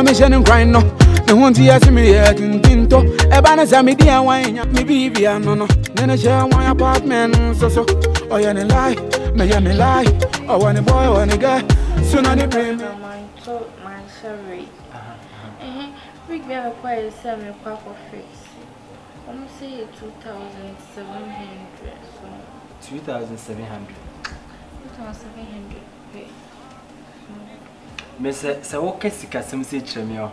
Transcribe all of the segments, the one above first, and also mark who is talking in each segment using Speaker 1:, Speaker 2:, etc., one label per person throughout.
Speaker 1: me shining grind no. Me want to see me here tinto. Ebana say me dia wine, me baby no. Then I share one apartment so. Oh you ne lie, me lie. Oh one boy, one guy. Soon on the brain.
Speaker 2: My sorry. We be a quiet sell me pack of fix. I'm say 2,700.
Speaker 3: 2,700.
Speaker 2: 2,700.
Speaker 3: Me say okay sika sem say kire me ho.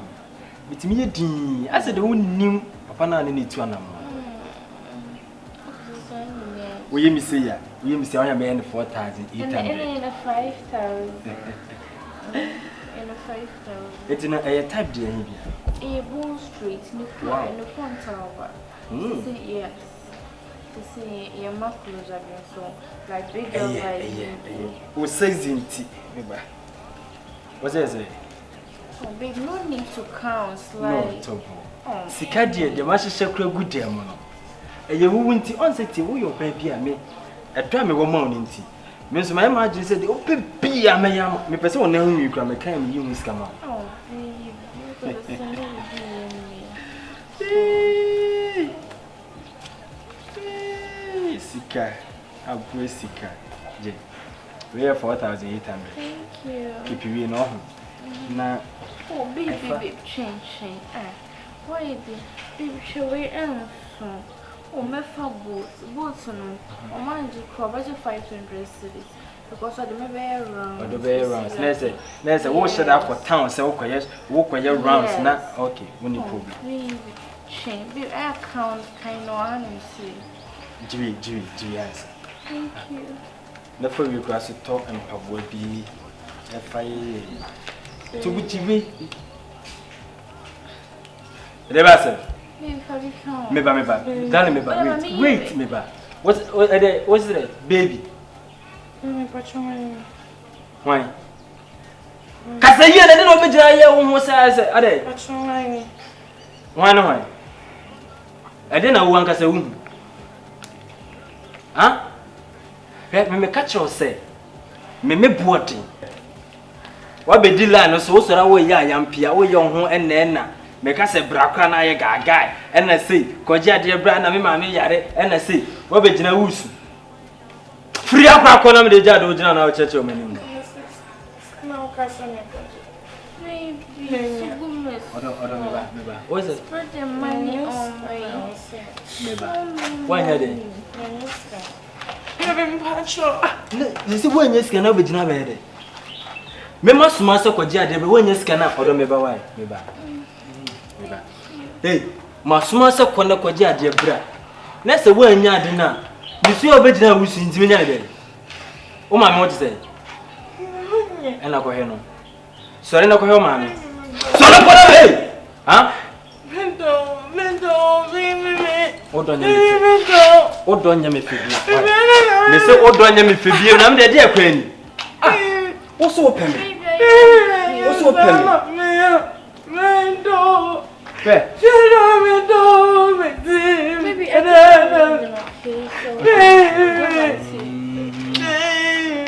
Speaker 3: Bitimi ye din. I said won nim papa na ne tu anam. Wo ye mi say ya. Wo ye mi say on me 4,800.
Speaker 2: And 5,000. And 5,000.
Speaker 3: It's in a type de here bia.
Speaker 2: A Bone Street, no floor, no front tower. Yes. To see your muscles are being so like big girls like
Speaker 3: who says in tea? What's it say?
Speaker 2: Oh, babe, no need to count. Like,
Speaker 3: no, Sikadia, the master shakra good dear mono. And you won't on city, who your baby and me. A dram of woman in tea. Miss my imagine said, the open be a man, me person know you can make him you miss come out.
Speaker 2: Oh, babe,
Speaker 3: Sika, how great Sika. We have 4,800.
Speaker 2: Thank you.
Speaker 3: Keep you in all. Now,
Speaker 2: oh, baby, change. Why did baby show it and so? Oh, my boots, no. Oh, mind you, cover 500 cities because I don't around.
Speaker 3: The way around. Let's say, what should I for town? So, walk your rounds. Now, okay, when you problem.
Speaker 2: Baby, change. Baby, I count kind of honestly.
Speaker 3: G, answer.
Speaker 2: Thank you.
Speaker 3: The for you grass to talk and will be FIA. To which you the basset. Wait, what's it, baby? Why? Cause I didn't know me, almost as a day. Why not? I didn't know one case. Huh? Me catch you say. Me boating. What be the line so I way yam pia, we young home and then make us a brakran I guy, and I say, Koja dear brand and mammy yare, and I say, what be Jina Woosu? Free up our corner, the judge of our church. No, what's it?
Speaker 2: Put the money on my.
Speaker 3: Why had it? You see, when you scan over Jina, Memma Sumasa Koja, the when you scan up, or me by hey, Masumasa Kona Koja, dear bra. That's the way you are dinner. You see, your bedroom was in Jimmy. Oh, my mother said, and I go here no. Sorry, no, go mammy. So, huh? Hold on, you may feel. They say, hold on, you may feel. I'm the dear queen. What's open? What's open?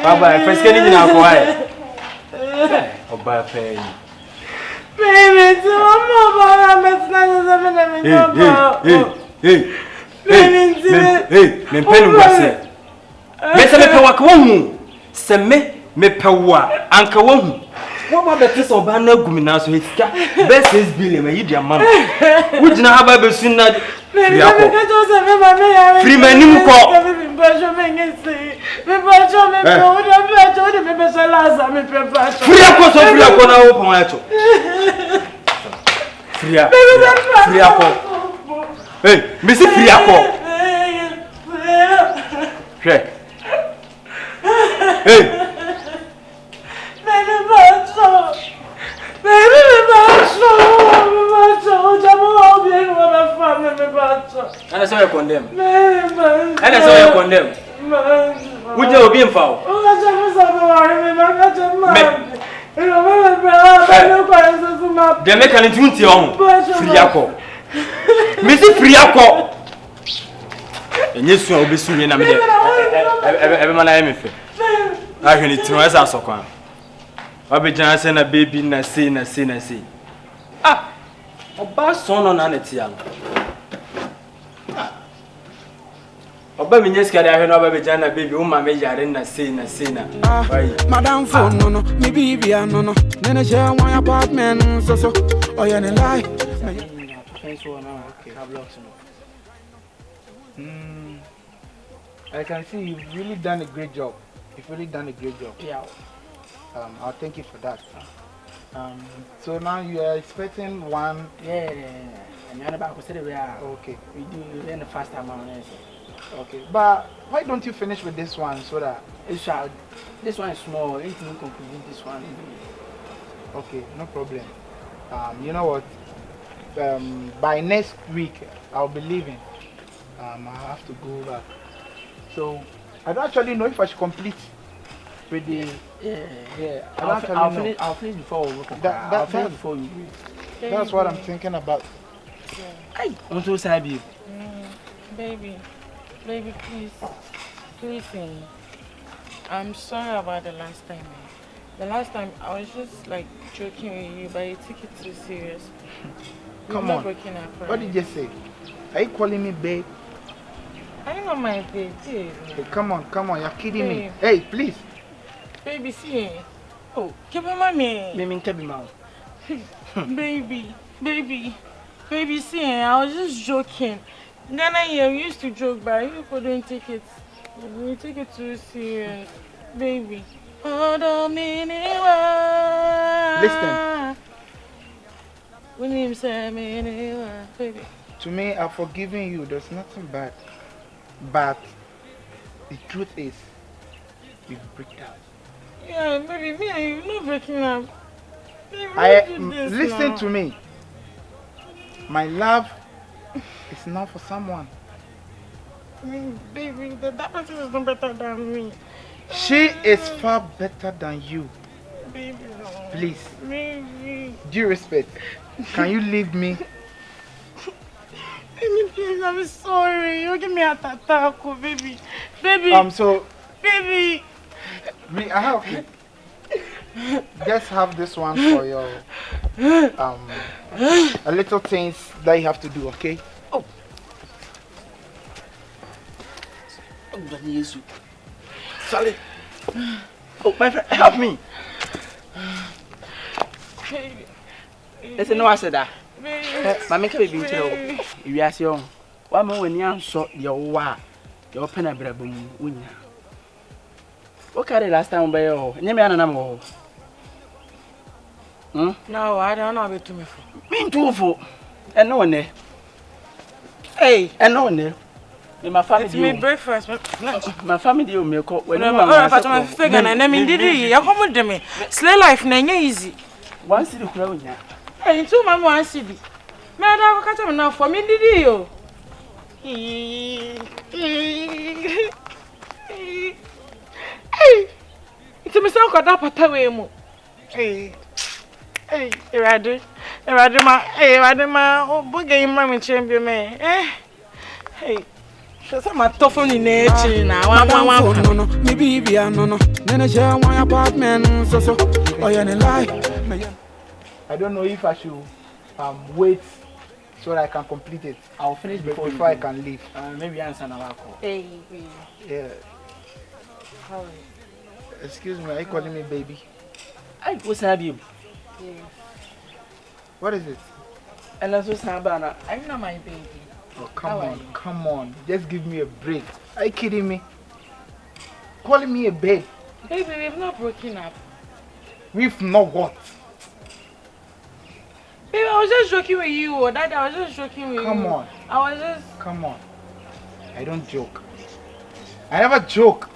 Speaker 3: Baba, first getting in our quiet. Oh, bye, pay. Baby, hey, me pewa anka wahu what about the test of banner gumina so hiska best is billion me you man we dina haba be sunna free man nim ko free ako na wo pon acho free ako hey me si free ako hey and I saw you condemn. Would you be in foul? They make an intunity on Friaco. Missy Friaco. And yes, you will be soon in a minute. Every man I am if I can eat to us. I'll be Johnson a baby, and I see. Oba son no na netia no. Oba minye skari ahwe no oba be jana baby o ma me yare na sei na.
Speaker 1: Madam phone no me baby no. Nene share one apartment so. Oh yeah, ne lie.
Speaker 4: Okay. I can see you've really done a great job. Yeah. I'll thank you for that. So now you are expecting one.
Speaker 5: Yeah. And you're about to say we are.
Speaker 4: Okay.
Speaker 5: We do in the first time on this.
Speaker 4: Okay. But why don't you finish with this one so that
Speaker 5: this one is small. You can complete this one.
Speaker 4: Okay, no problem. You know what? By next week I'll be leaving. I have to go back. So I don't actually know if I should complete with the. Yeah.
Speaker 5: I'll finish before we work. I'll finish before you.
Speaker 4: That's what I'm thinking about.
Speaker 5: Hey, I'm so sorry.
Speaker 6: Baby, please. I'm sorry about the last time. The last time I was just like joking with you, but you took it too serious.
Speaker 4: Come on. What did you say? Are you calling me babe?
Speaker 6: I know my baby.
Speaker 4: Hey, come on, you're kidding me. Hey, please.
Speaker 6: Baby, see. Oh, keep my mommy. Baby, see, I was just joking. Then I used to joke, but you couldn't take it. You take it too serious. Baby.
Speaker 4: Listen.
Speaker 6: Baby.
Speaker 4: To me, I've forgiven you. There's nothing bad. But the truth is, we break down.
Speaker 6: Yeah, baby, me and you not breaking up. Baby,
Speaker 4: listen to me. My love is not for someone.
Speaker 6: Baby, that person is not better than me.
Speaker 4: She is far better than you.
Speaker 6: Baby, no.
Speaker 4: Please.
Speaker 6: Baby.
Speaker 4: Due respect. Can you leave me?
Speaker 6: Baby, please, I'm sorry. You give me a taco, baby. Baby. Baby.
Speaker 4: Okay. Just have this one for your a little things that you have to do, okay?
Speaker 5: Oh, sorry. Oh, my friend, help me. Listen, no, I said that. Mamma can be being you ask your one more when you answer your wa, your pen and bread boom. What carried last time by your name and animal?
Speaker 6: No, I don't know what to me for.
Speaker 5: Me too for. And no one there. Hey, and no one there. My family.
Speaker 6: It's me breakfast.
Speaker 5: My family will make up when I'm
Speaker 6: my figure and I mean, did you come with me? Slay life, name easy.
Speaker 5: One city crown.
Speaker 6: Hey, two my one city. Madam, catch him now for me, did you? Hey, it's a mistake got up at away. Hey, Eradie, my book game, mammy champion, man. Hey, she's my tough on the nature now.
Speaker 1: No, me baby, no. Then I share one apartment, so. Oh, yeah, ne lie.
Speaker 4: I don't know if I should wait so that I can complete it.
Speaker 5: I'll finish before
Speaker 4: I can leave.
Speaker 5: Maybe answer another call.
Speaker 6: Hey,
Speaker 4: yeah.
Speaker 6: how?
Speaker 4: Excuse me, are you calling me baby?
Speaker 5: What's happening?
Speaker 6: Yeah.
Speaker 4: What is it?
Speaker 5: And that's what's happening.
Speaker 6: I'm not my baby.
Speaker 4: Oh, come on. Just give me a break. Are you kidding me? Calling me a babe.
Speaker 6: Baby, we've not broken up.
Speaker 4: We've not what?
Speaker 6: Baby, I was just joking with you. Daddy, I was just joking with you.
Speaker 4: Come on.
Speaker 6: I was just...
Speaker 4: Come on. I don't joke. I never joke.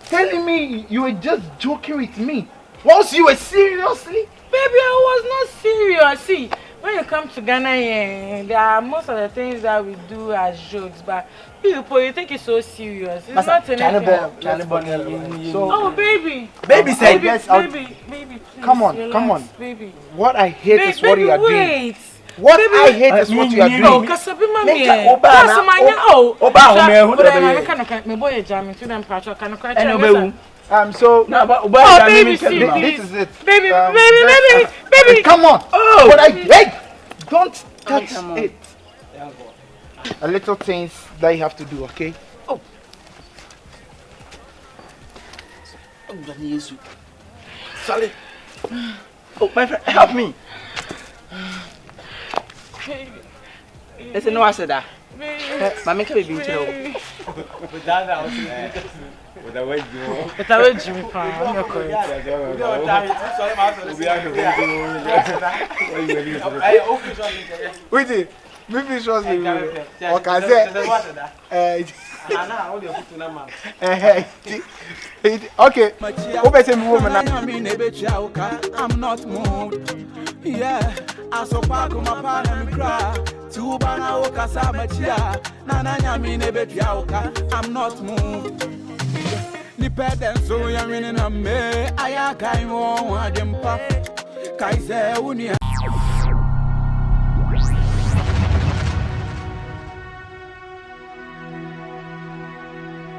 Speaker 4: Telling me you were just joking with me. Once you were seriously?
Speaker 6: Baby, I was not serious. See, when you come to Ghana, there are most of the things that we do as jokes, but people, you take it so serious. It's not anything. Oh, baby.
Speaker 5: Baby, say yes.
Speaker 6: Baby, please.
Speaker 4: Come on,
Speaker 6: relax,
Speaker 4: come on.
Speaker 6: Baby.
Speaker 4: What I hate is what you are doing.
Speaker 6: Wait.
Speaker 4: What I hate is what you are doing.
Speaker 6: Oh, Kasabi mami.
Speaker 4: So
Speaker 6: baby,
Speaker 4: this is it.
Speaker 6: Baby.
Speaker 4: Come on. Oh, but I hate. Don't touch it. A little things that you have to do, okay?
Speaker 5: Oh, sorry. Oh, my friend, help me. Listen, no, I said that. Mammy can be being told.
Speaker 3: With the way you
Speaker 6: But I will Jimmy Pan.
Speaker 4: Wait, maybe it was okay.
Speaker 1: I'm not moved. Yeah, I saw Paco my pan and cry. Two bana oka samachia. Nana yami nebetiauka. I'm not moved. Nipeden so yamin a me. Ayaka imo wajempa. Kaise unia.